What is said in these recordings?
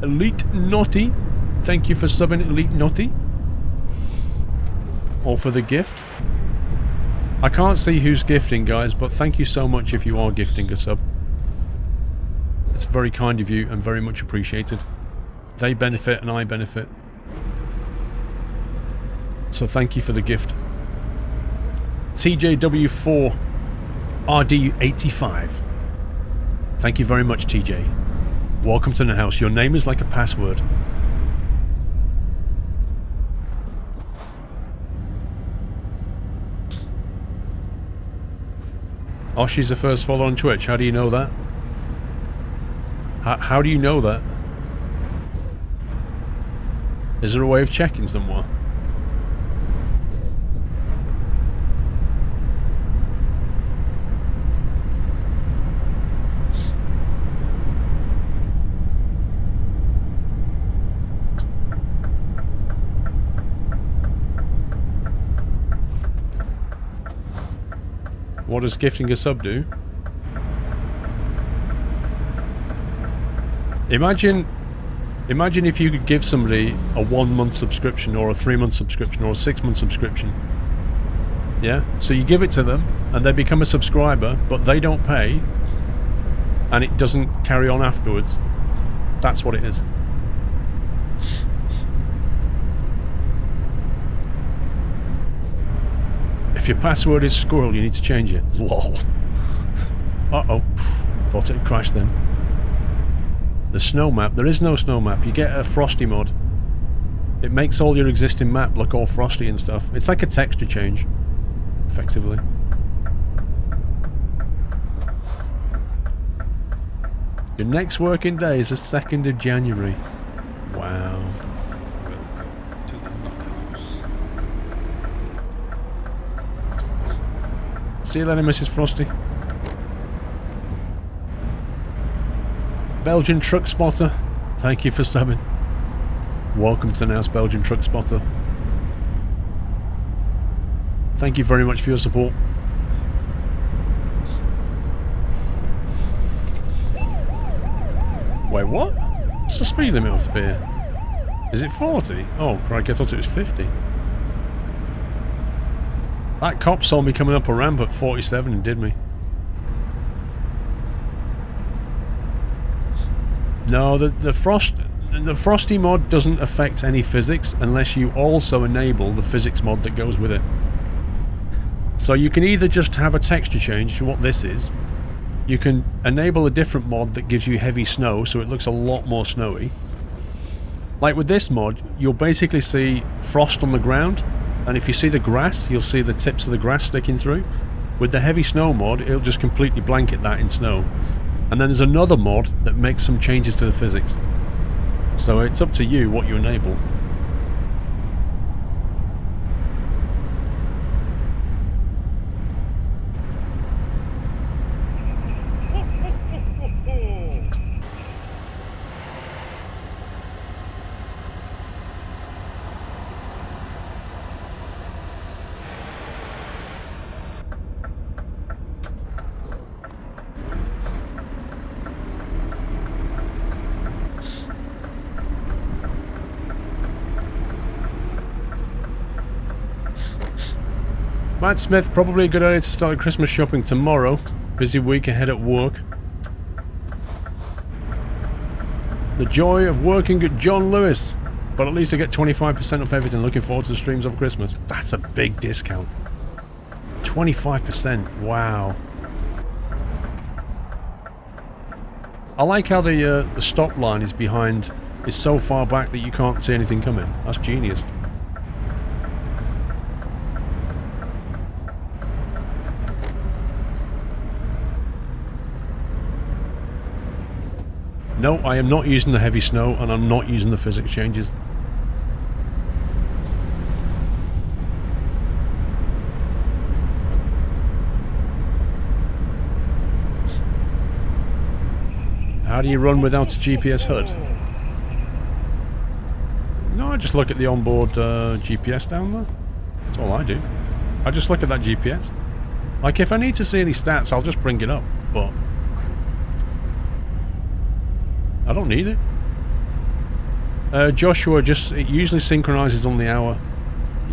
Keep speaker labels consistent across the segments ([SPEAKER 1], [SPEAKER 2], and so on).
[SPEAKER 1] Elite Naughty. Thank you for subbing, Elite Naughty. Or for the gift. I can't see who's gifting, guys, but thank you so much if you are gifting a sub. It's very kind of you and very much appreciated. They benefit and I benefit. So thank you for the gift. TJW4 RD85. Thank you very much, TJ. Welcome to the house. Your name is like a password. Oh, she's the first follower on Twitch. How do you know that? How do you know that? Is there a way of checking somewhere? What does gifting a sub do? Imagine if you could give somebody a 1-month subscription or a 3-month subscription or a 6-month subscription. Yeah? So you give it to them and they become a subscriber, but they don't pay and it doesn't carry on afterwards. That's what it is. If your password is squirrel, you need to change it. Lol. Uh-oh. Thought it had crashed then. The snow map. There is no snow map. You get a frosty mod. It makes all your existing map look all frosty and stuff. It's like a texture change, effectively. Your next working day is the 2nd of January. Wow.
[SPEAKER 2] Welcome to the Nut House.
[SPEAKER 1] See you later, Mrs. Frosty. Belgian Truck Spotter, thank you for subbing. Welcome to the house, Belgian Truck Spotter. Thank you very much for your support. Wait, what? What's the speed limit up here? Is it 40? Oh, crikey, I thought it was 50. That cop saw me coming up a ramp at 47 and did me. No, the Frosty mod doesn't affect any physics unless you also enable the physics mod that goes with it. So you can either just have a texture change to what this is. You can enable a different mod that gives you heavy snow so it looks a lot more snowy. Like with this mod, you'll basically see frost on the ground, and if you see the grass, you'll see the tips of the grass sticking through. With the heavy snow mod, it'll just completely blanket that in snow. And then there's another mod that makes some changes to the physics. So it's up to you what you enable. Matt Smith, probably a good idea to start Christmas shopping tomorrow. Busy week ahead at work. The joy of working at John Lewis. But at least I get 25% off everything. Looking forward to the streams of Christmas. That's a big discount. 25%. Wow. I like how the stop line is behind, is so far back that you can't see anything coming. That's genius. No, I am not using the heavy snow, and I'm not using the physics changes. How do you run without a GPS HUD? No, I just look at the onboard GPS down there. That's all I do. I just look at that GPS. Like, if I need to see any stats, I'll just bring it up, but I don't need it. Joshua, it usually synchronizes on the hour.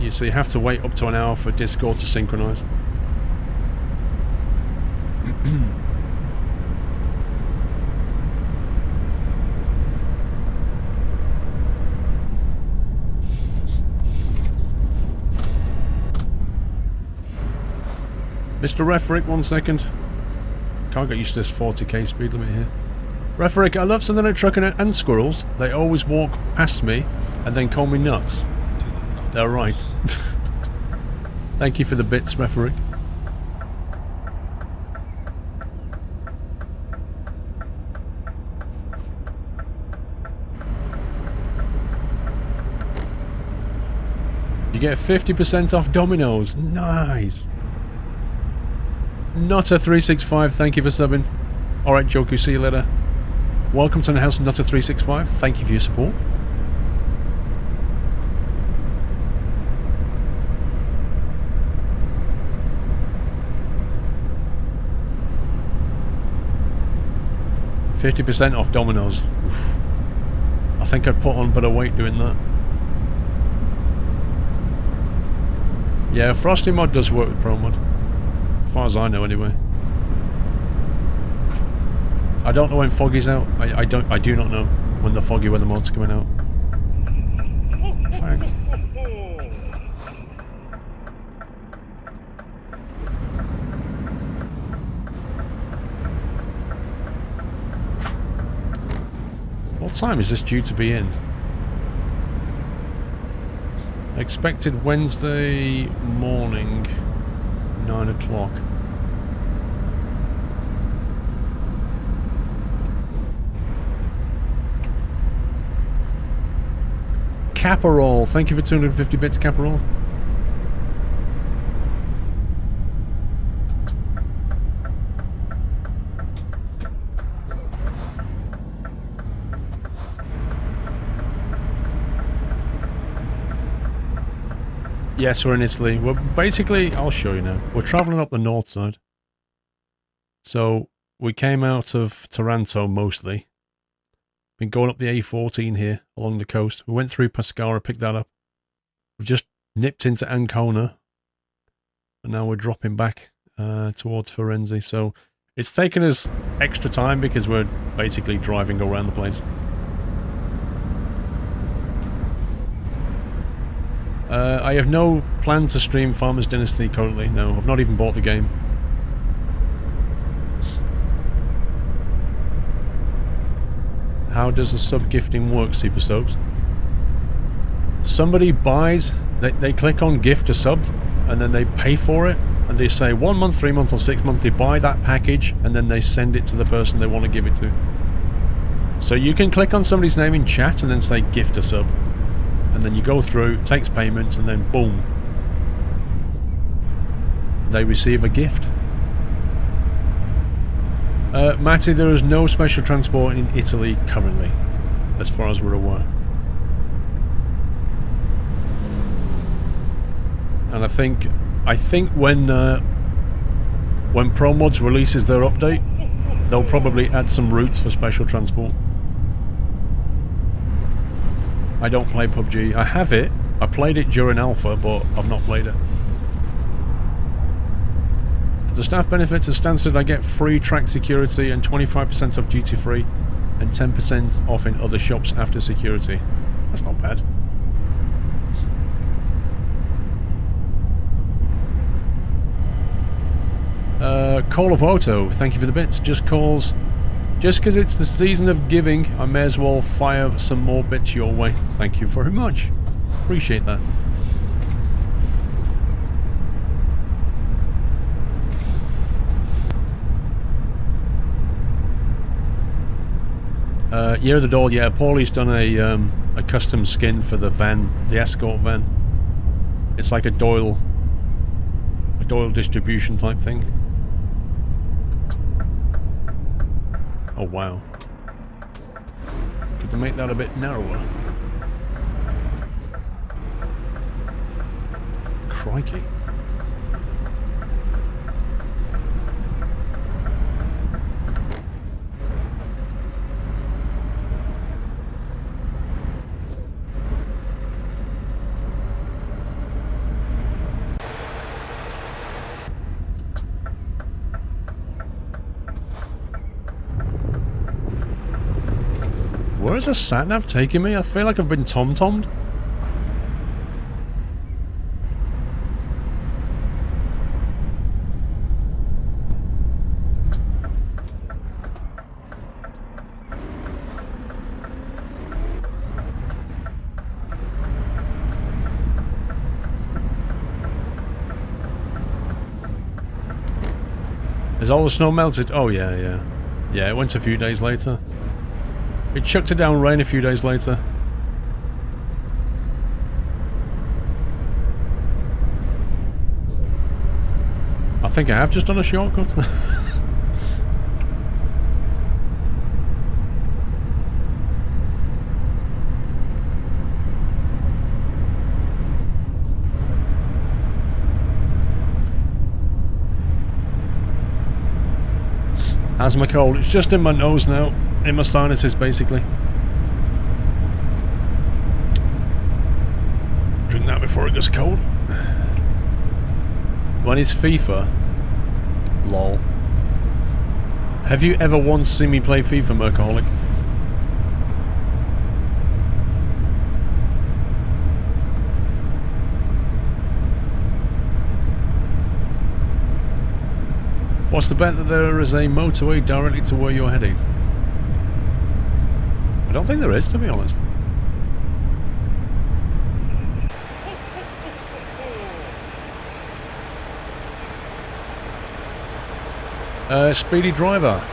[SPEAKER 1] So you have to wait up to an hour for Discord to synchronize. Mr. Refrick, 1 second. Can't get used to this 40k speed limit here. Refrick, I love Southern Trucking and squirrels. They always walk past me and then call me nuts. They're right. Thank you for the bits, Refrick. You get 50% off Domino's. Nice. Nutter365, thank you for subbing. Alright, Joku, see you later. Welcome to the house, Nutter365. Thank you for your support. $50% off Domino's. Oof. I think I'd put on a bit of weight doing that. Yeah, Frosty Mod does work with Pro Mod. As far as I know, anyway. I don't know when Foggy's out. I do not know when the Foggy Weather mod's coming out. Thanks. What time is this due to be in? Expected Wednesday morning, 9 o'clock. Caparol, thank you for 250 bits, Caparol. Yes, we're in Italy. We're basically, I'll show you now. We're travelling up the north side. So, we came out of Taranto mostly. Been going up the A14 here, along the coast. We went through Pescara, picked that up. We've just nipped into Ancona. And now we're dropping back towards Firenze. So, it's taken us extra time because we're basically driving around the place. I have no plan to stream Farmers Dynasty currently. No, I've not even bought the game. How does the sub-gifting work, Super Subs? Somebody buys, they click on gift a sub, and then they pay for it, and they say 1 month, 3 month, or 6 month, they buy that package, and then they send it to the person they want to give it to. So you can click on somebody's name in chat and then say gift a sub. And then you go through, it takes payments, and then boom. They receive a gift. Matty, there is no special transport in Italy currently, as far as we're aware. And I think when ProMods releases their update, they'll probably add some routes for special transport. I don't play PUBG. I have it. I played it during alpha, but I've not played it. For the staff benefits at Stansted, I get free track security and 25% off duty free and 10% off in other shops after security. That's not bad. Call of Auto, thank you for the bits. Just because it's the season of giving, I may as well fire some more bits your way. Thank you very much. Appreciate that. Year of the Doll, yeah, Paulie's done a custom skin for the van, the escort van. It's like a Doyle distribution type thing. Oh wow. Good to make that a bit narrower. Crikey. Where is the sat-nav taking me? I feel like I've been tom-tommed. Is all the snow melted? Oh yeah, yeah. Yeah, it went a few days later. It chucked it down rain a few days later. I think I have just done a shortcut. How's my cold? It's just in my nose now. In my sinuses, basically. Drink that before it gets cold. When is FIFA? Lol. Have you ever once seen me play FIFA, Mercaholic? What's the bet that there is a motorway directly to where you're heading? I don't think there is, to be honest. Speedy driver.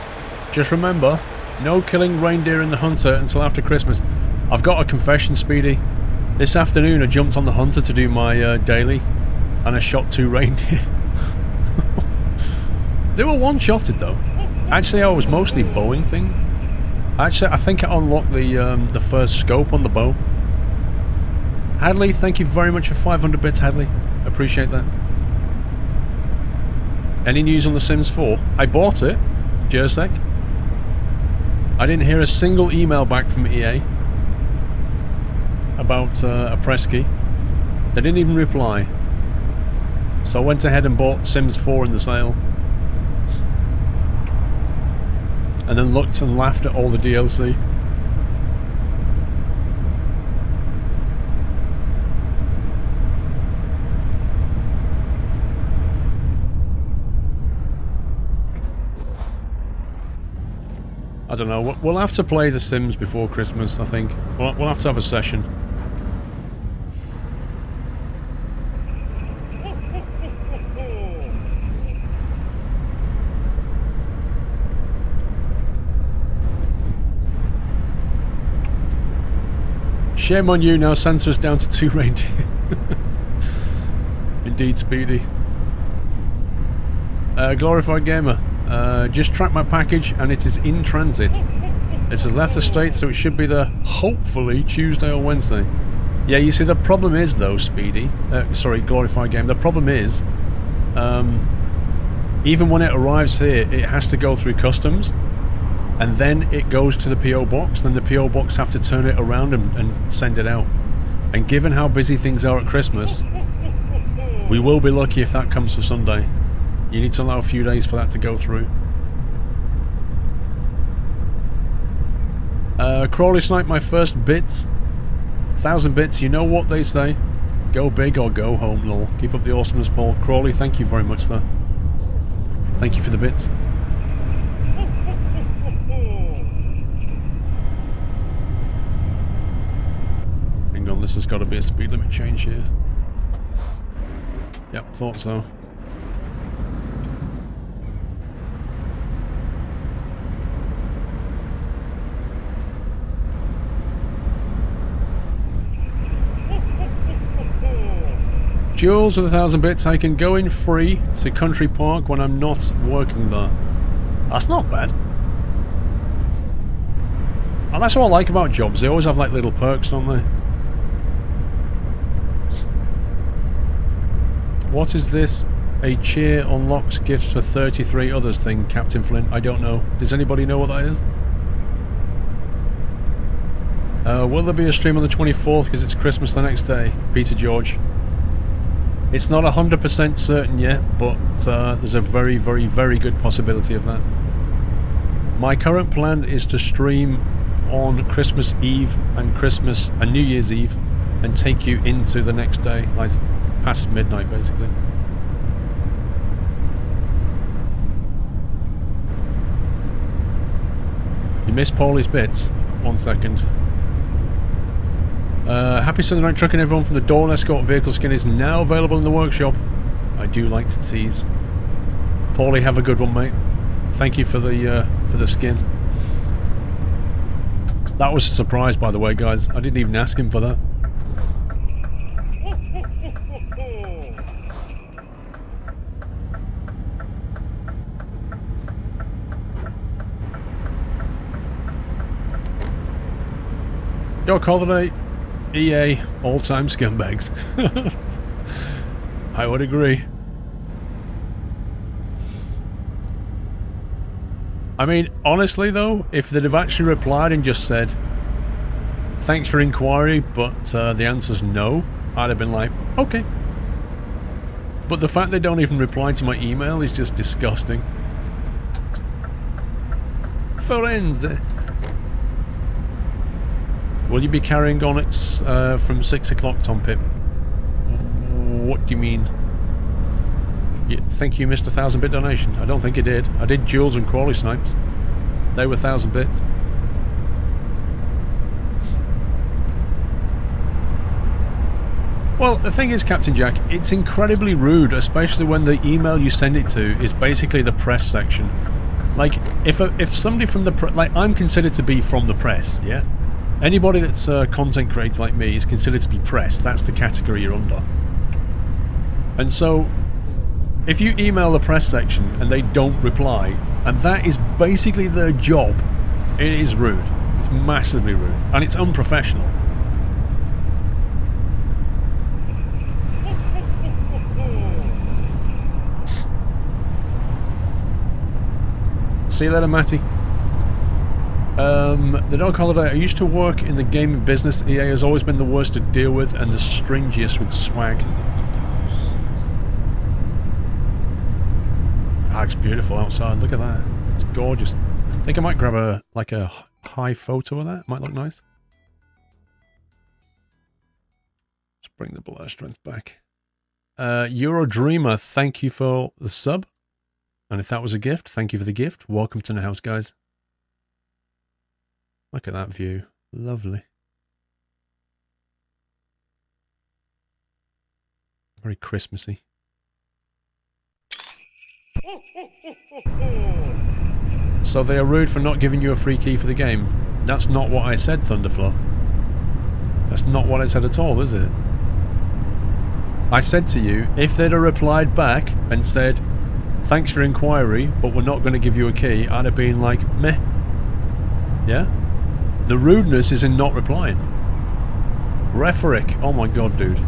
[SPEAKER 1] Just remember, no killing reindeer in the hunter until after Christmas. I've got a confession, Speedy. This afternoon I jumped on the hunter to do my daily, and I shot 2 reindeer. They were one-shotted though. Actually, I was mostly bowing thing. Actually, I think I unlocked the first scope on the bow. Hadley, thank you very much for 500 bits, Hadley. Appreciate that. Any news on The Sims 4? I bought it. Jersek. I didn't hear a single email back from EA about a press key. They didn't even reply. So I went ahead and bought Sims 4 in the sale. And then looked and laughed at all the DLC. I don't know, we'll have to play The Sims before Christmas, I think. We'll have to have a session. Shame on you, now Santa's down to 2 reindeer. Indeed, Speedy. Glorified Gamer. Just tracked my package and it is in transit. It has left the state, so it should be there hopefully Tuesday or Wednesday. Yeah, you see, the problem is though, Speedy. Sorry, Glorified Gamer. The problem is, even when it arrives here, it has to go through customs. And then it goes to the PO box, then the PO box have to turn it around and send it out. And given how busy things are at Christmas, we will be lucky if that comes for Sunday. You need to allow a few days for that to go through. Crawley sniped my first bit. 1,000 bits, you know what they say. Go big or go home, lol. Keep up the awesomeness, Paul. Crawley, thank you very much, sir. Thank you for the bits. Hang on, this has got to be a speed limit change here. Yep, thought so. Jules with 1,000 bits. I can go in free to Country Park when I'm not working there. That's not bad. And that's what I like about jobs. They always have like little perks, don't they? What is this? A cheer unlocks gifts for 33 others thing, Captain Flint? I don't know. Does anybody know what that is? Will there be a stream on the 24th because it's Christmas the next day? Peter George. It's not 100% certain yet, but there's a very, very, very good possibility of that. My current plan is to stream on Christmas Eve and New Year's Eve and take you into the next day, like past midnight basically. You missed Paulie's bits. 1 second. Happy Sunday night trucking, everyone. From the Dawn Escort vehicle skin is now available in the workshop. I do like to tease. Paulie, have a good one, mate. Thank you for the skin. That was a surprise, by the way, guys. I didn't even ask him for that. Dog holiday, EA, all-time scumbags. I would agree. I mean, honestly though, if they'd have actually replied and just said, thanks for inquiry, but the answer's no, I'd have been like, okay. But the fact they don't even reply to my email is just disgusting. Forense. Will you be carrying on it from 6 o'clock, Tom Pip? What do you mean? You think you missed a 1,000-bit donation? I don't think you did. I did Jules and Crawley Snipes. They were 1,000 bits. Well, the thing is, Captain Jack, it's incredibly rude, especially when the email you send it to is basically the press section. Like, if somebody from the press... Like, I'm considered to be from the press, yeah? Anybody that's a content creator like me is considered to be press. That's the category you're under. And so, if you email the press section and they don't reply, and that is basically their job, it is rude. It's massively rude. And it's unprofessional. See you later, Matty. The dog holiday. I used to work in the gaming business. EA has always been the worst to deal with and the stringiest with swag. Ah, it's beautiful outside. Look at that. It's gorgeous. I think I might grab a high photo of that. Might look nice. Let's bring the blur strength back. Euro Dreamer, thank you for the sub. And if that was a gift, thank you for the gift. Welcome to the house, guys. Look at that view. Lovely. Very Christmassy. So they are rude for not giving you a free key for the game. That's not what I said, Thunderfluff. That's not what I said at all, is it? I said to you, if they'd have replied back and said, thanks for inquiry, but we're not going to give you a key, I'd have been like, meh. Yeah? The rudeness is in not replying. Rhetoric. Oh my god, dude.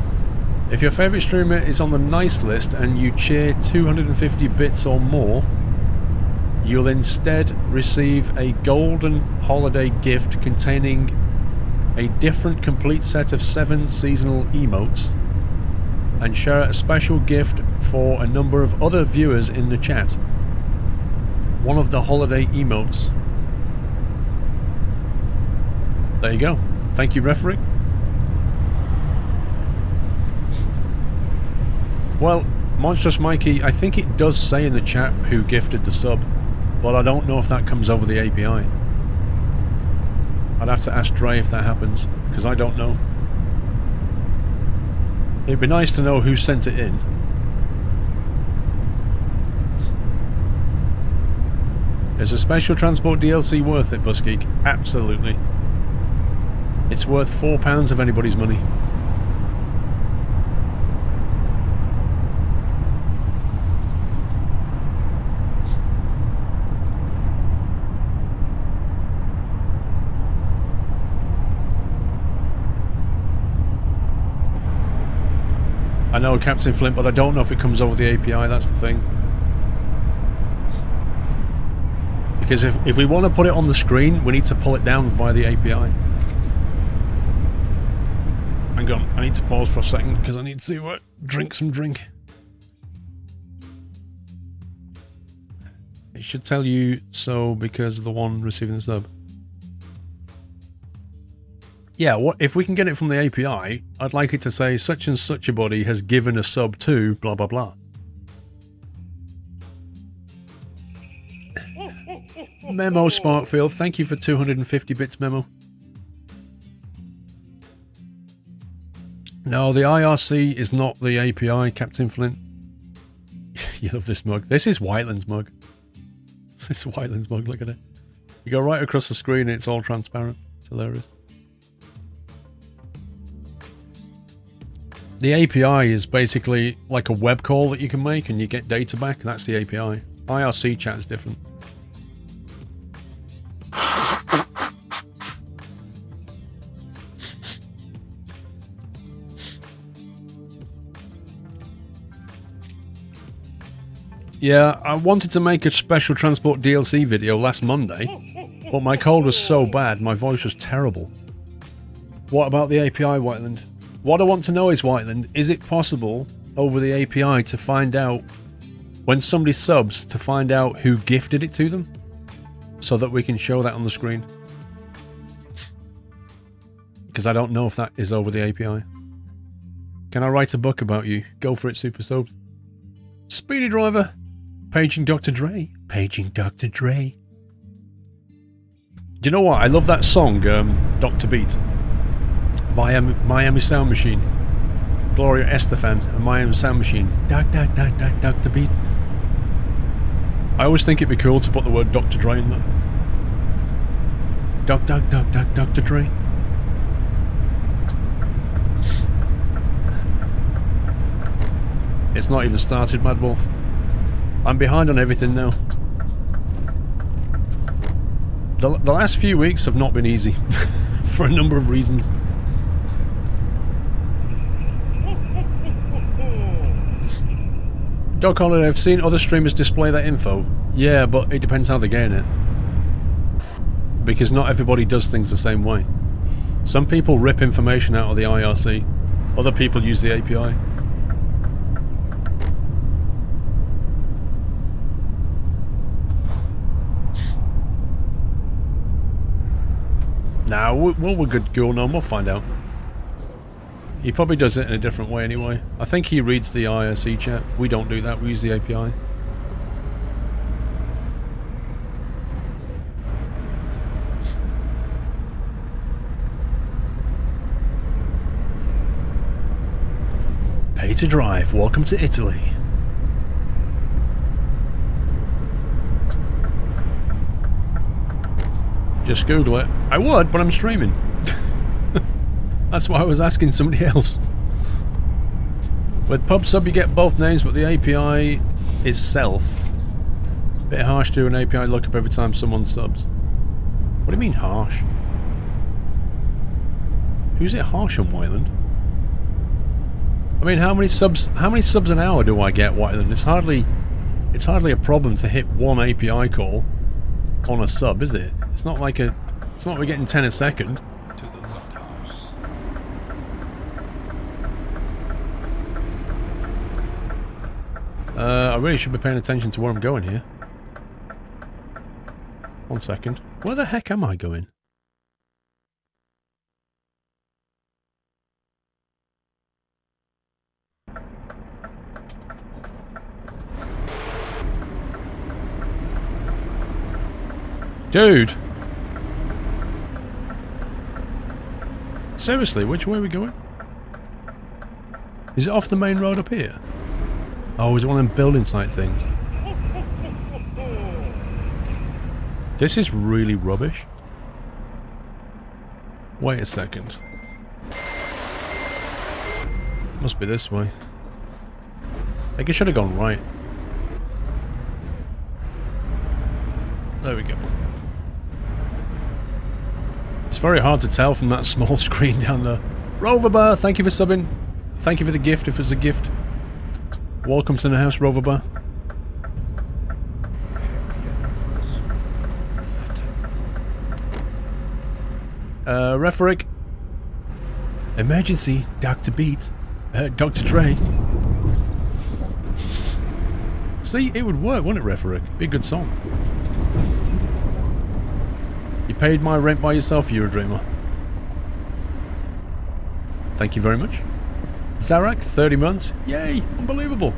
[SPEAKER 1] If your favourite streamer is on the nice list and you cheer 250 bits or more, you'll instead receive a golden holiday gift containing a different complete set of 7 seasonal emotes and share a special gift for a number of other viewers in the chat. One of the holiday emotes. There you go. Thank you, referee. Well, Monstrous Mikey, I think it does say in the chat who gifted the sub, but I don't know if that comes over the API. I'd have to ask Dre if that happens, because I don't know. It'd be nice to know who sent it in. Is a special transport DLC worth it, Busgeek? Absolutely. It's worth £4 of anybody's money. I know, Captain Flint, but I don't know if it comes over the API, that's the thing. Because if we want to put it on the screen, we need to pull it down via the API. Hang on, I need to pause for a second because I need to drink some drink. It should tell you so because of the one receiving the sub. Yeah, what if we can get it from the API, I'd like it to say such and such a body has given a sub to blah blah blah. Memo Smartfield, thank you for 250 bits, Memo. No, the IRC is not the API, Captain Flint. You love this mug. This is Whiteland's mug. This is Whiteland's mug, look at it. You go right across the screen and it's all transparent. It's hilarious. The API is basically like a web call that you can make and you get data back. That's the API. IRC chat is different. Yeah, I wanted to make a special transport DLC video last Monday, but my cold was so bad, my voice was terrible. What about the API, Whiteland? What I want to know is, Whiteland, is it possible over the API to find out, when somebody subs, to find out who gifted it to them? So that we can show that on the screen. Because I don't know if that is over the API. Can I write a book about you? Go for it, Super Soaps. Speedy Driver. Paging Dr. Dre. Paging Dr. Dre. Do you know what? I love that song, Dr. Beat. Miami Sound Machine. Gloria Estefan and Miami Sound Machine. Dr. Beat. I always think it'd be cool to put the word Dr. Dre in there. Dr. Dre. It's not even started, Mad Wolf. I'm behind on everything now. The last few weeks have not been easy. For a number of reasons. Doc Holiday, I've seen other streamers display that info. Yeah, but it depends how they gain it. Because not everybody does things the same way. Some people rip information out of the IRC. Other people use the API. Nah, we're good to go now. We'll find out. He probably does it in a different way anyway. I think he reads the IRC chat. We don't do that. We use the API. Pay to drive. Welcome to Italy. Just Google it. I would, but I'm streaming. That's why I was asking somebody else. With PubSub you get both names, but the API is self. Bit harsh to do an API lookup every time someone subs. What do you mean harsh? Who's it harsh on, Wyland? I mean, how many subs an hour do I get, Wyland? It's hardly a problem to hit one API call on a sub, is it? It's not like we're getting 10 a second.
[SPEAKER 2] To the nut house.
[SPEAKER 1] I really should be paying attention to where I'm going here. 1 second. Where the heck am I going? Dude! Seriously, which way are we going? Is it off the main road up here? Oh, is it one of them building site things? This is really rubbish. Wait a second. Must be this way. I think it should have gone right. There we go. It's very hard to tell from that small screen down there. Roverbar, thank you for subbing. Thank you for the gift, if it's a gift. Welcome to the house, Roverbar. Referic. Emergency, Dr. Beat. Dr. Dre. See, it would work, wouldn't it, Referic? Be a good song. You paid my rent by yourself, Eurodreamer. Thank you very much. Zarak, 30 months. Yay, unbelievable.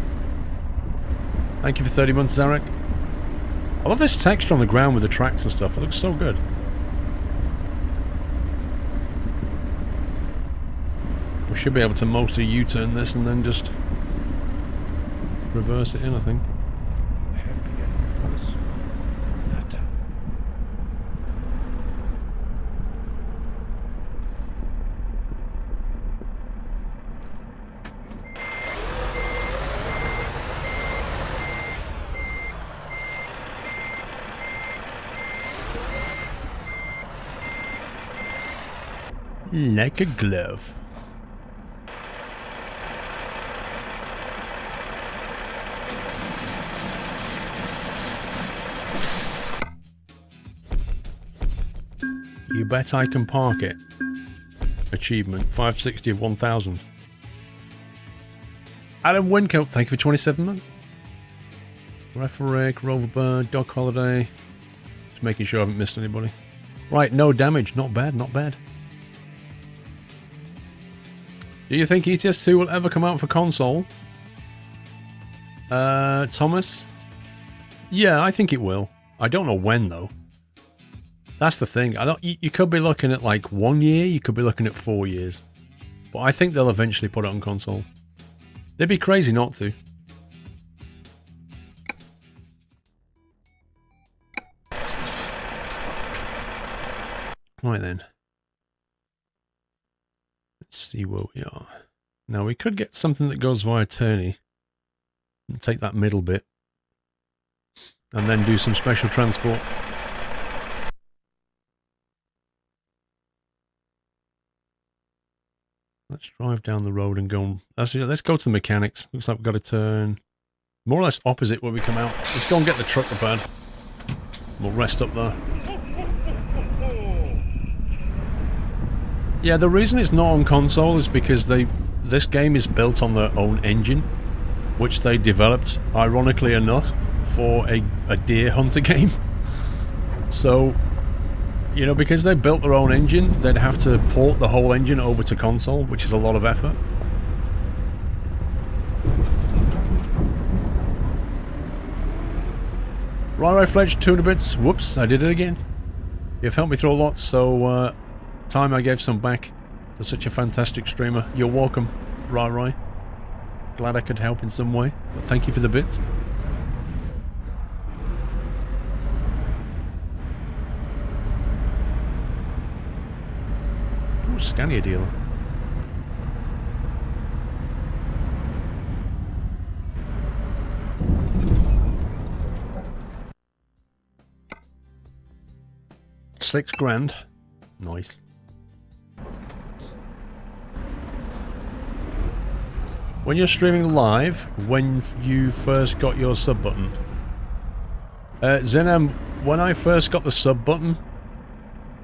[SPEAKER 1] Thank you for 30 months, Zarak. I love this texture on the ground with the tracks and stuff. It looks so good. We should be able to mostly U-turn this and then just reverse it in, I think.
[SPEAKER 2] Happy anniversary, Nata.
[SPEAKER 1] Like a glove. You bet I can park it. Achievement 560 of 1000. Adam Wincoat, thank you for 27 months. Referick, Roverbird, Dog Holiday. Just making sure I haven't missed anybody. Right, no damage. Not bad, not bad. Do you think ETS 2 will ever come out for console? Thomas? Yeah, I think it will. I don't know when, though. That's the thing. You could be looking at like 1 year, you could be looking at 4 years. But I think they'll eventually put it on console. They'd be crazy not to. Right then. Let's see where we are. Now we could get something that goes via Turney. And take that middle bit. And then do some special transport. Let's drive down the road and go. Actually, let's go to the mechanics. Looks like we've got to turn more or less opposite where we come out. Let's go and get the truck repaired. We'll rest up there. Yeah, the reason it's not on console is because this game is built on their own engine, which they developed, ironically enough, for a deer hunter game. So, you know, because they built their own engine, they'd have to port the whole engine over to console, which is a lot of effort. Right, Fletch, 200 bits. Whoops, I did it again. You've helped me through a lot, so time I gave some back to such a fantastic streamer. You're welcome, Rai. Glad I could help in some way, but thank you for the bits. Oh, Scania dealer. $6,000. Nice. When you're streaming live, when you first got your sub button. Zenam, when I first got the sub button,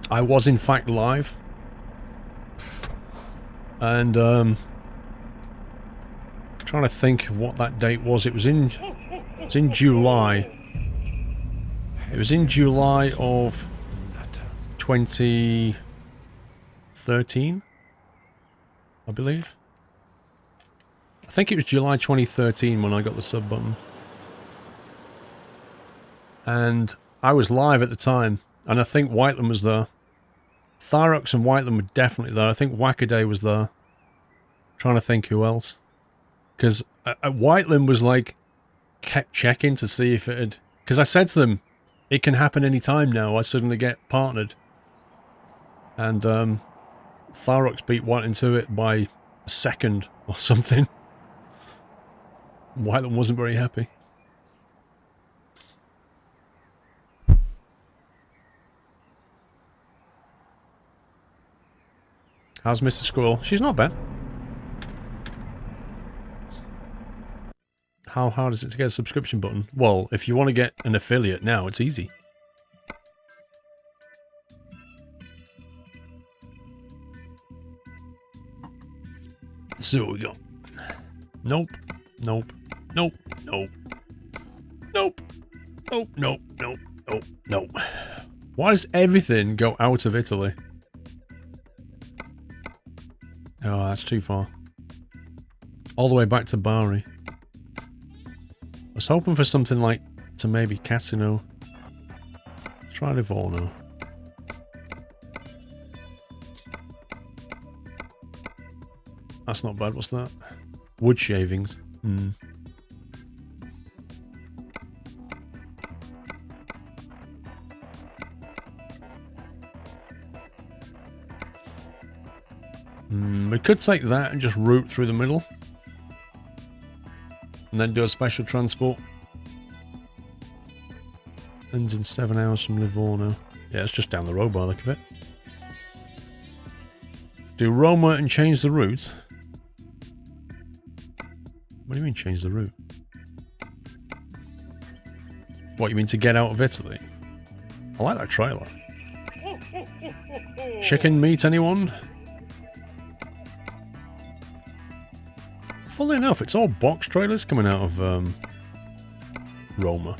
[SPEAKER 1] I was in fact live. And trying to think of what that date was. It was in July. It was in July of 2013, I believe. I think it was July 2013 when I got the sub button. And I was live at the time, and I think Whiteland was there. Thyrox and Whiteland were definitely there. I think Wackaday was there. Trying to think who else. Because Whiteland was like, kept checking to see if it had... Because I said to them, it can happen any time now. I suddenly get partnered. And Thyrox beat Whiteland to it by a second or something. Whiteland wasn't very happy. How's Mr. Squirrel? She's not bad. How hard is it to get a subscription button? Well, if you want to get an affiliate now, it's easy. Let's see what we got. Nope. Nope. Nope. Nope. Nope. Nope. Nope. Nope. Nope. Nope. Why does everything go out of Italy? Oh, Nah, it's too far. All the way back to Bari. I was hoping for something like to maybe Casino. Let's try Livorno. That's not bad. What's that? Wood shavings. We could take that and just route through the middle. And then do a special transport. Ends in 7 hours from Livorno. Yeah, it's just down the road by the look of it. Do Roma and change the route? What do you mean change the route? What, you mean to get out of Italy? I like that trailer. Chicken meat, anyone? Funnily enough, it's all box trailers coming out of Roma.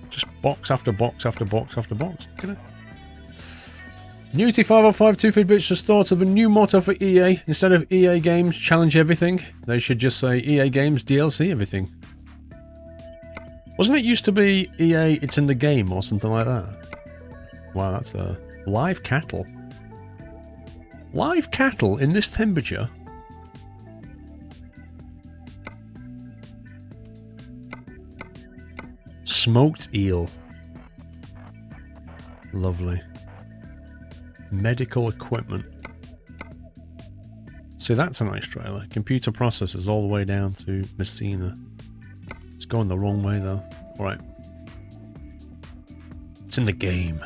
[SPEAKER 1] Just box after box after box after box. Look at it. Newty505 2 Bits just thought of a new motto for EA. Instead of EA Games Challenge Everything, they should just say EA Games DLC Everything. Wasn't it used to be EA It's in the Game or something like that? Wow, that's a live cattle. Live cattle in this temperature? Smoked eel. Lovely. Medical equipment. See, that's a nice trailer. Computer processors all the way down to Messina. It's going the wrong way though. Alright. It's in the game.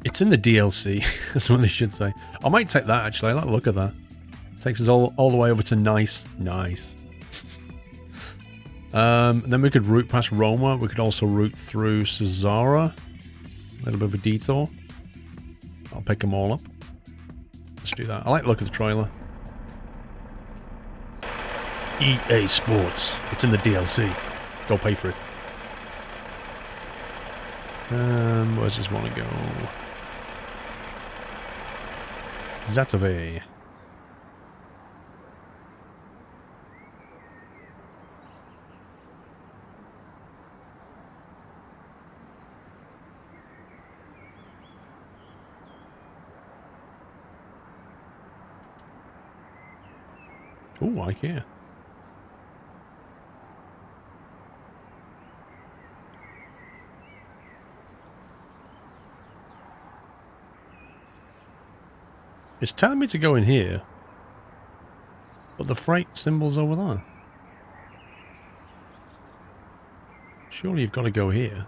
[SPEAKER 1] It's in the DLC. That's what they should say. I might take that actually. I like the look of that. Takes us all the way over to Nice. Nice. Then we could route past Roma. We could also route through Cesara. A little bit of a detour. I'll pick them all up. Let's do that. I like the look of the trailer. EA Sports. It's in the DLC. Go pay for it. Where's this one to go? Zatove. Ooh, IKEA. It's telling me to go in here, but the freight symbol's over there. Surely you've got to go here.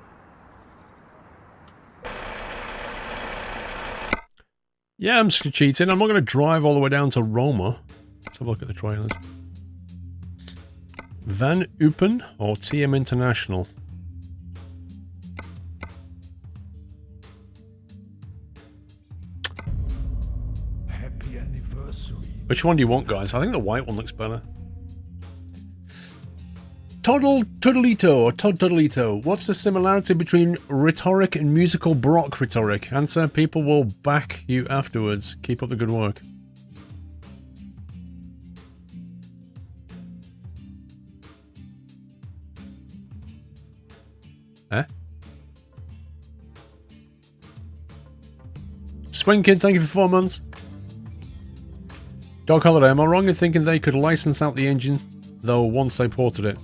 [SPEAKER 1] Yeah, I'm just cheating. I'm not going to drive all the way down to Roma. Let's have a look at the trailers. Van Upen or TM International?
[SPEAKER 2] Happy anniversary.
[SPEAKER 1] Which one do you want, guys? I think the white one looks better. Toddlito or Toddlito. What's the similarity between rhetoric and musical Brock rhetoric? Answer: people will back you afterwards. Keep up the good work. Eh? Swing Kid, thank you for 4 months. Dog Holiday, am I wrong in thinking they could license out the engine, though, once they ported it?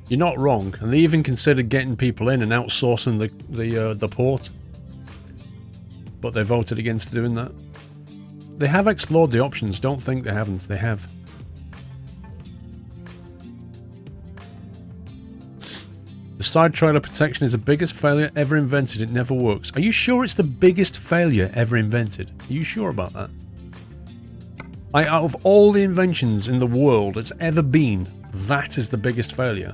[SPEAKER 1] You're not wrong, and they even considered getting people in and outsourcing the port. But they voted against doing that. They have explored the options, don't think they haven't, they have. The side trailer protection is the biggest failure ever invented. It never works. Are you sure it's the biggest failure ever invented? Are you sure about that? Out of all the inventions in the world that's ever been, that is the biggest failure.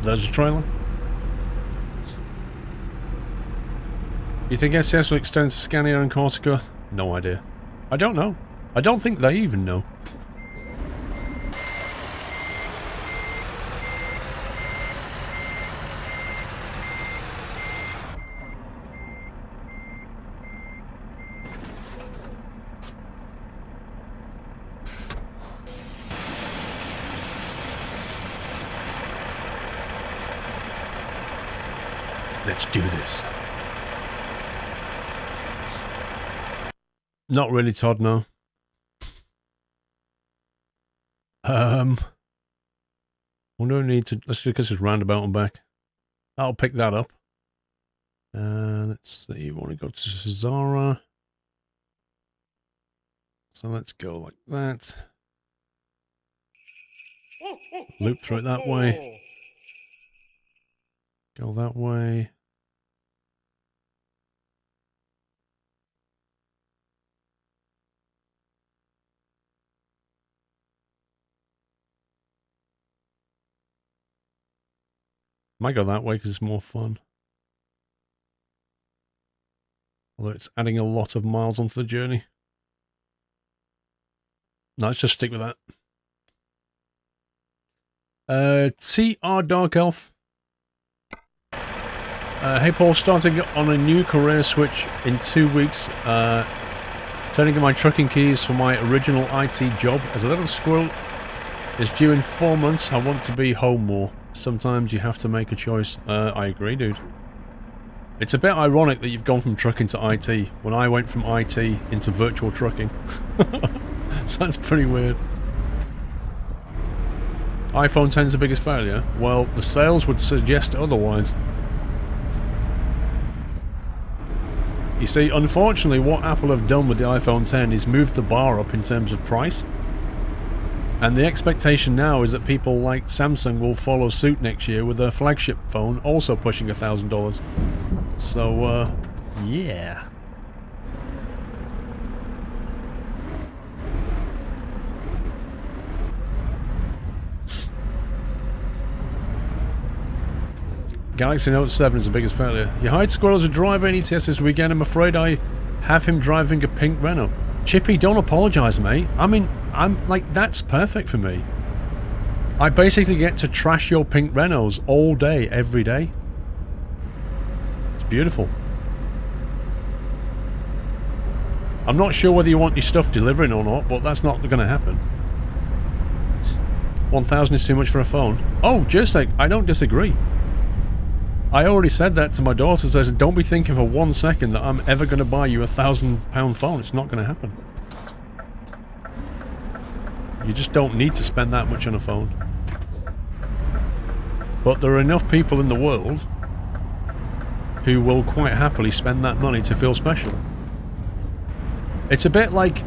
[SPEAKER 1] There's a trailer. You think SCS will extend to Scania and Corsica? No idea. I don't know. I don't think they even know. Let's do this. Not really, Todd, no. Wonder we need to... Let's just get this roundabout and back. I'll pick that up. Let's see, we want to go to Cesara. So let's go like that. Loop through it that way. Go that way. Might go that way because it's more fun. Although it's adding a lot of miles onto the journey. No, let's just stick with that. TR Dark Elf. Hey Paul, starting on a new career switch in 2 weeks. Turning in my trucking keys for my original IT job. As a little squirrel is due in 4 months, I want to be home more. Sometimes you have to make a choice. I agree, dude. It's a bit ironic that you've gone from trucking to IT, when I went from IT into virtual trucking. That's pretty weird. iPhone 10's the biggest failure? Well, the sales would suggest otherwise. You see, unfortunately, what Apple have done with the iPhone 10 is moved the bar up in terms of price. And the expectation now is that people like Samsung will follow suit next year with their flagship phone also pushing $1,000. So, yeah. Galaxy Note 7 is the biggest failure. You hired Squirrel as a driver in ETS this weekend. I'm afraid I have him driving a pink Renault. Chippy, don't apologise, mate. I mean, I'm like, that's perfect for me. I basically get to trash your pink Renaults all day, every day. It's beautiful. I'm not sure whether you want your stuff delivering or not, but that's not going to happen. 1,000 is too much for a phone. Oh, Jersey, I don't disagree. I already said that to my daughter, so I said, don't be thinking for 1 second that I'm ever going to buy you £1,000 phone. It's not going to happen. You just don't need to spend that much on a phone. But there are enough people in the world who will quite happily spend that money to feel special. It's a bit like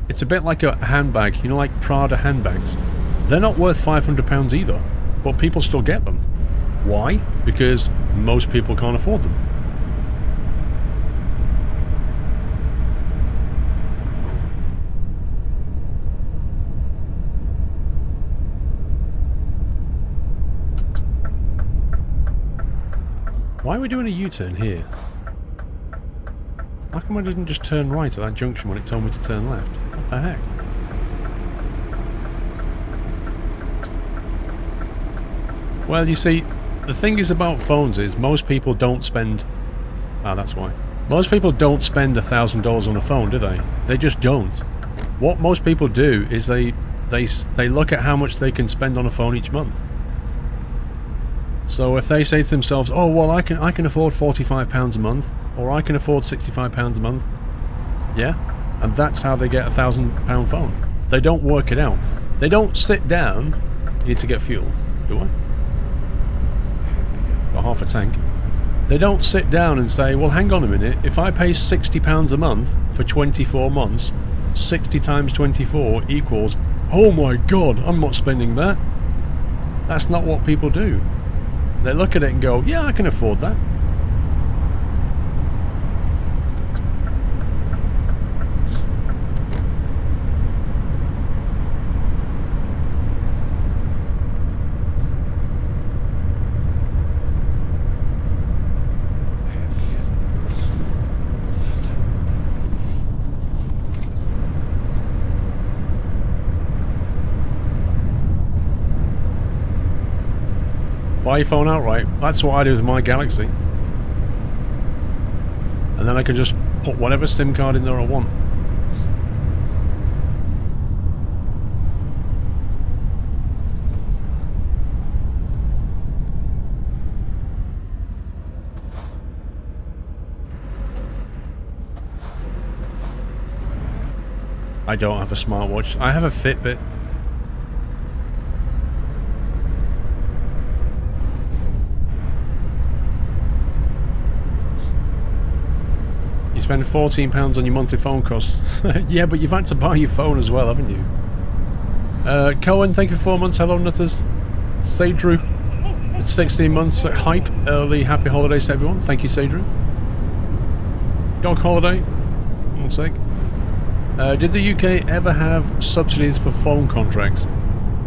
[SPEAKER 1] a handbag, you know, like Prada handbags. They're not worth £500 either, but people still get them. Why? Because most people can't afford them. Why are we doing a U-turn here? How come I didn't just turn right at that junction when it told me to turn left? What the heck? Well, you see, the thing is about phones is most people don't spend... Ah, that's why. Most people don't spend $1,000 on a phone, do they? They just don't. What most people do is they look at how much they can spend on a phone each month. So if they say to themselves, oh, well, I can afford £45 a month, or I can afford £65 a month, yeah, and that's how they get a £1,000 phone. They don't work it out. They don't sit down. You need to get fuel, do I? Got half a tank. They don't sit down and say, well, hang on a minute, if I pay £60 a month for 24 months, 60 times 24 equals, oh my god, I'm not spending that. That's not what people do. They look at it and go, yeah, I can afford that. Buy your phone outright. That's what I do with my Galaxy. And then I can just put whatever SIM card in there I want. I don't have a smartwatch. I have a Fitbit. You spend £14 on your monthly phone costs. Yeah, but you've had to buy your phone as well, haven't you? Cohen, thank you for 4 months. Hello, Nutters. Sadru. It's 16 months at Hype. Early happy holidays to everyone. Thank you, Sadru. Dog holiday. 1 sec. Did the UK ever have subsidies for phone contracts?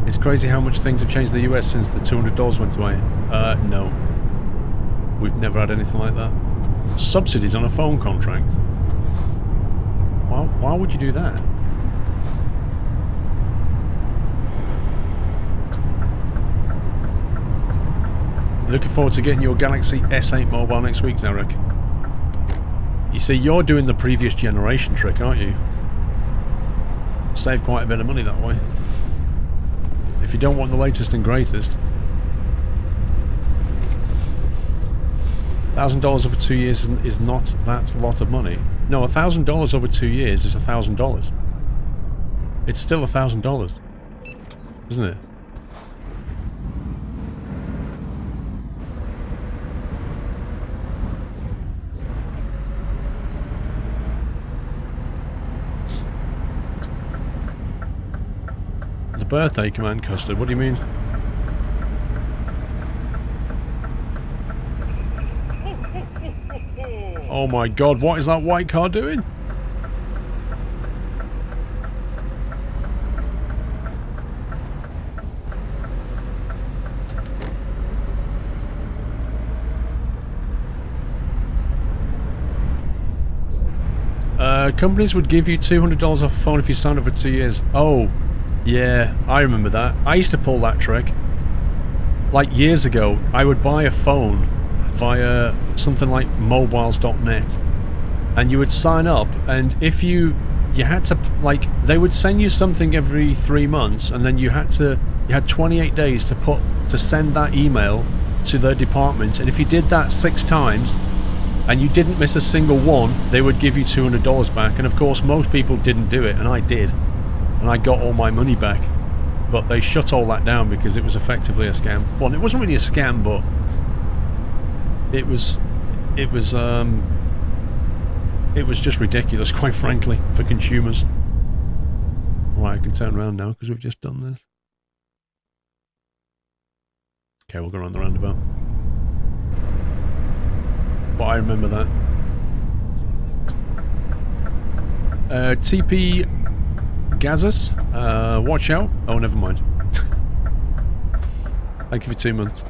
[SPEAKER 1] It's crazy how much things have changed in the US since the $200 went away. No. We've never had anything like that. Subsidies on a phone contract? Why would you do that? Looking forward to getting your Galaxy S8 mobile next week, Zarek. You see, you're doing the previous generation trick, aren't you? Save quite a bit of money that way. If you don't want the latest and greatest. $1,000 over 2 years is not that lot of money. No, $1,000 over 2 years is $1,000. It's still $1,000, isn't it? The birthday command, Custard. What do you mean? Oh my god, what is that white car doing? Companies would give you $200 off a phone if you signed up for 2 years. Oh, yeah, I remember that. I used to pull that trick. Like years ago, I would buy a phone via something like mobiles.net, and you would sign up, and if you had to, like, they would send you something every 3 months, and then you had 28 days to send that email to their department, and if you did that 6 times and you didn't miss a single one, they would give you $200 back. And of course most people didn't do it, and I did, and I got all my money back, but they shut all that down because it was effectively a scam. Well, it wasn't really a scam, but it was just ridiculous, quite frankly, for consumers. Right, I can turn around now because we've just done this. Okay, we'll go around the roundabout. But I remember that. TP Gazas, watch out. Oh, never mind. Thank you for 2 months.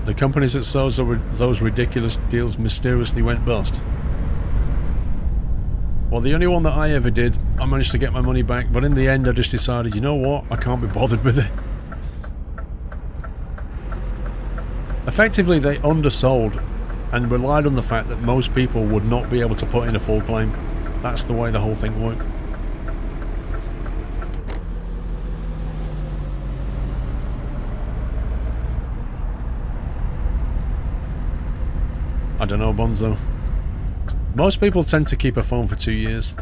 [SPEAKER 1] The companies that sold those ridiculous deals mysteriously went bust. Well, the only one that I ever did, I managed to get my money back, but in the end I just decided, you know what, I can't be bothered with it. Effectively, they undersold and relied on the fact that most people would not be able to put in a full claim. That's the way the whole thing worked. I don't know, Bonzo. Most people tend to keep a phone for 2 years.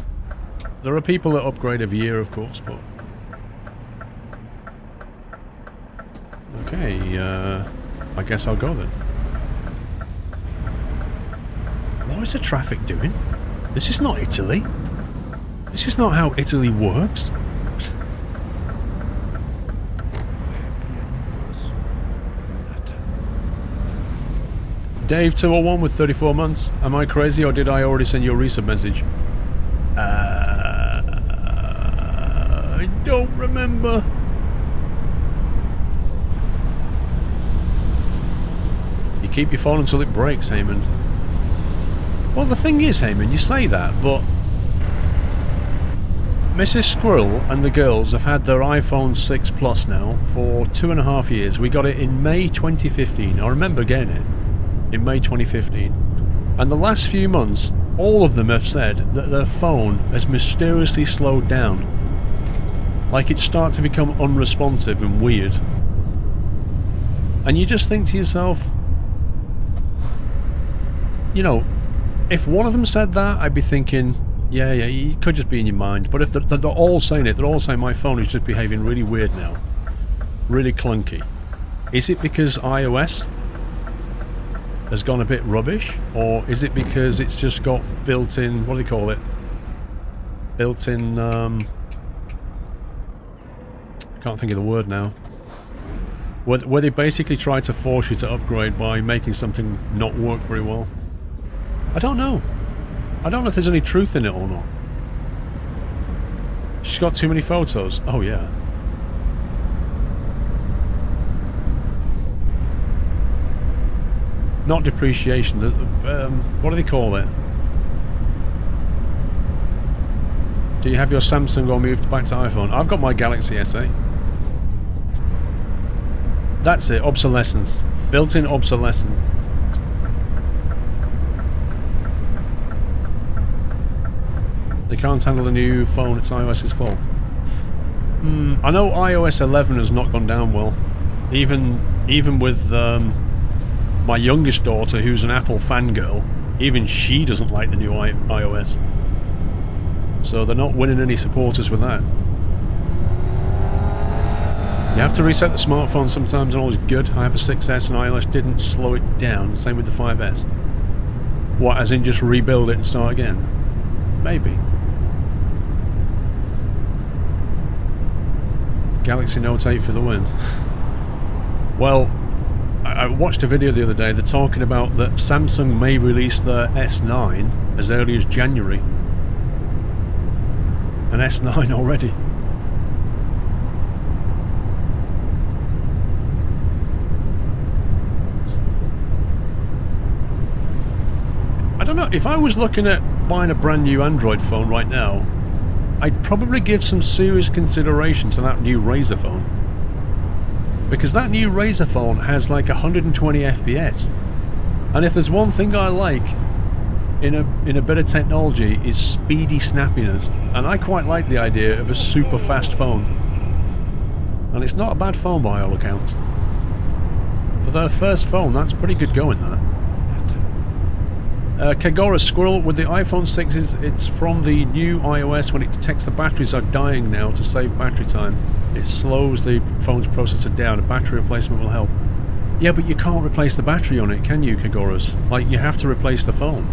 [SPEAKER 1] There are people that upgrade every year, of course, but... Okay, I guess I'll go then. What is the traffic doing? This is not Italy. This is not how Italy works. Dave201 with 34 months. Am I crazy, or did I already send you a resub message? I don't remember. You keep your phone until it breaks, Heyman. Well, the thing is, Heyman, you say that, but Mrs. Squirrel and the girls have had their iPhone 6 Plus now for 2.5 years. We got it in May 2015. I remember getting it in May 2015. And the last few months, all of them have said that their phone has mysteriously slowed down. Like it's started to become unresponsive and weird. And you just think to yourself, you know, if one of them said that, I'd be thinking, yeah, it could just be in your mind. But if they're all saying it, they're all saying my phone is just behaving really weird now. Really clunky. Is it because iOS has gone a bit rubbish? Or is it because it's just got built-in, what do they call it? Built-in, I can't think of the word now. Where they basically try to force you to upgrade by making something not work very well. I don't know. I don't know if there's any truth in it or not. She's got too many photos. Oh, yeah. Not depreciation. What do they call it? Do you have your Samsung or moved back to iPhone? I've got my Galaxy S8. That's it. Obsolescence. Built-in obsolescence. They can't handle the new phone, it's iOS's fault. I know iOS 11 has not gone down well. Even with my youngest daughter, who's an Apple fangirl, even she doesn't like the new iOS. So they're not winning any supporters with that. You have to reset the smartphone sometimes, and always good. I have a 6S and iOS didn't slow it down, same with the 5S. What, as in just rebuild it and start again? Maybe. Galaxy Note 8 for the win. Well, I watched a video the other day. They're talking about that Samsung may release their S9 as early as January. An S9 already. I don't know, if I was looking at buying a brand new Android phone right now, I'd probably give some serious consideration to that new Razer phone. Because that new Razer phone has like 120 FPS. And if there's one thing I like in a bit of technology is speedy snappiness. And I quite like the idea of a super fast phone. And it's not a bad phone by all accounts. For their first phone, that's pretty good going, that. Kagora Squirrel, with the iPhone 6s, it's from the new iOS. When it detects the batteries are dying now to save battery time, it slows the phone's processor down. A battery replacement will help. Yeah, but you can't replace the battery on it, can you, Kagoras? Like, you have to replace the phone.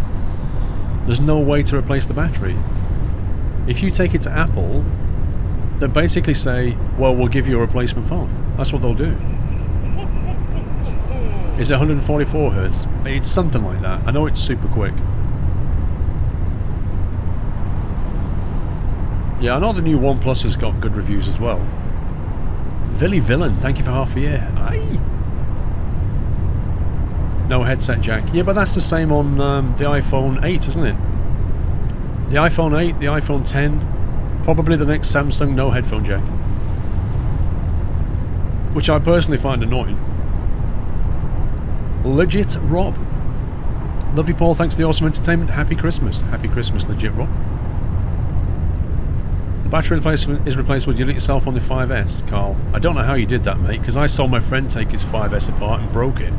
[SPEAKER 1] There's no way to replace the battery. If you take it to Apple, they basically say, well, we'll give you a replacement phone. That's what they'll do. Is it 144 Hz? It's something like that. I know it's super quick. Yeah, I know the new OnePlus has got good reviews as well. Villy Villain, thank you for half a year. Aye. No headset jack. Yeah, but that's the same on the iPhone 8, isn't it? The iPhone 8, the iPhone 10, probably the next Samsung no headphone jack. Which I personally find annoying. Legit Rob. Love you, Paul. Thanks for the awesome entertainment. Happy Christmas. Happy Christmas, Legit Rob. The battery replacement is replaced with you yourself on the 5S, Carl. I don't know how you did that, mate, because I saw my friend take his 5S apart and broke it.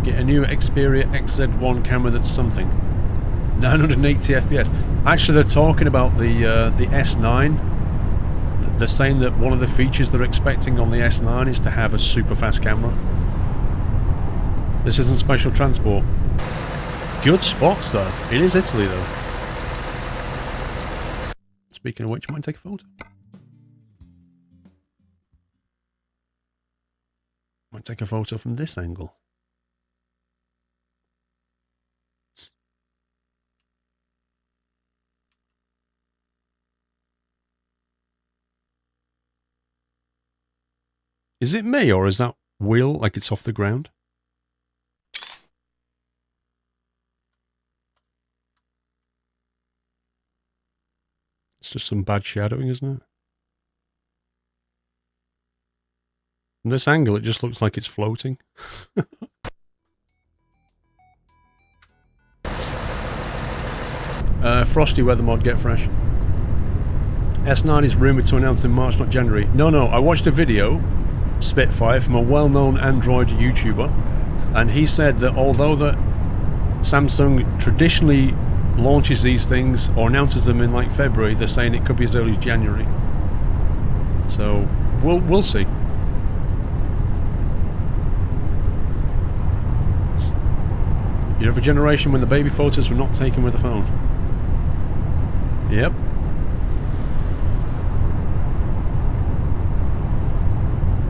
[SPEAKER 1] Get a new Xperia XZ1 camera that's something. 980 FPS. Actually, they're talking about the S9. They're saying that one of the features they're expecting on the S9 is to have a super fast camera. This isn't special transport. Good spots, though. It is Italy, though. Speaking of which, I might take a photo. Might take a photo from this angle. Is it me, or is that wheel like it's off the ground? It's just some bad shadowing, isn't it? From this angle, it just looks like it's floating. Frosty weather mod, get fresh. S9 is rumoured to announce in March, not January. No, I watched a video, Spitfire, from a well-known Android YouTuber, and he said that although that Samsung traditionally launches these things or announces them in like February, they're saying it could be as early as January. So we'll see. You're of a generation when the baby photos were not taken with a phone. Yep.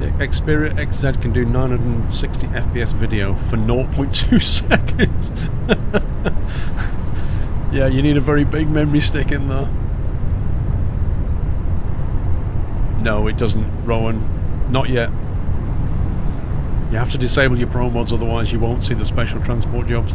[SPEAKER 1] The Xperia XZ can do 960 FPS video for 0.2 seconds. Yeah, you need a very big memory stick in there. No, it doesn't, Rowan. Not yet. You have to disable your pro mods, otherwise you won't see the special transport jobs.